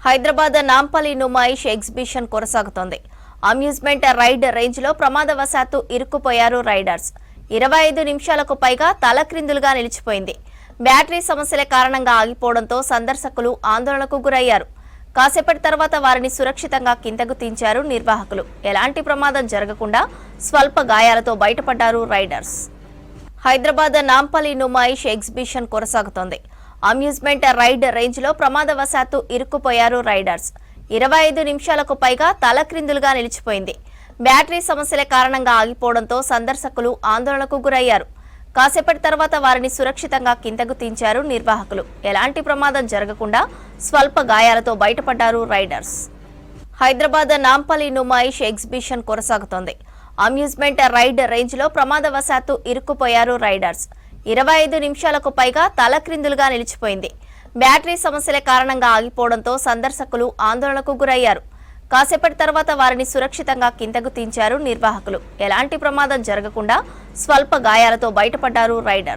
Hyderabad Nampally Numaish exhibition కొనసాగుతోంది. Amusement ride range లో ప్రమాదవశాత్తు ఇరుక్కుపోయారు రైడర్స్. 25 నిమిషాలకు పైగా తలక్రిందులుగా నిలిచిపోయింది. బ్యాటరీ సమస్యల కారణంగా ఆగిపోవడంతో సందర్శకులు ఆందోళనకు గురయ్యారు. కాసేపటి తర్వాత వారిని సురక్షితంగా కిందకు దించారు నిర్వాహకులు. ఎలాంటి ప్రమాదం జరగకుండా స్వల్ప గాయాలతో బయటపడ్డారు రైడర్స్. హైదరాబాద్ నాంపల్లి నుమాయిష్ ఎగ్జిబిషన్ కొనసాగుతోంది. అమ్యూజ్మెంట్ రైడ్ రేంజ్ లో ప్రమాదవశాత్తు ఇరుక్కుపోయారు రైడర్స్. 25 నిమిషాలకు పైగా తలక్రిందులుగా నిలిచిపోయింది. బ్యాటరీ సమస్యల కారణంగా ఆగిపోవడంతో సందర్శకులు ఆందోళనకు గురయ్యారు. కాసేపటి తర్వాత వారిని సురక్షితంగా కిందకు దించారు నిర్వాహకులు. ఎలాంటి ప్రమాదం జరగకుండా స్వల్ప గాయాలతో బయటపడ్డారు రైడర్స్. హైదరాబాద్ నాంపల్లి నుమాయిష్ ఎగ్జిబిషన్ కొనసాగుతోంది. అమ్యూజ్మెంట్ రైడ్ రేంజ్ లో ప్రమాదవశాత్తు ఇరుక్కుపోయారు రైడర్స్. 25 నిమిషాలకు పైగా తలక్రిందులుగా నిలిచిపోయింది. బ్యాటరీ సమస్యల కారణంగా ఆగిపోవడంతో సందర్శకులు ఆందోళనకు గురయ్యారు. కాసేపటి తర్వాత వారిని సురక్షితంగా కిందకు దించారు నిర్వాహకులు. ఎలాంటి ప్రమాదం జరగకుండా స్వల్ప గాయాలతో బయటపడ్డారు రైడర్స్.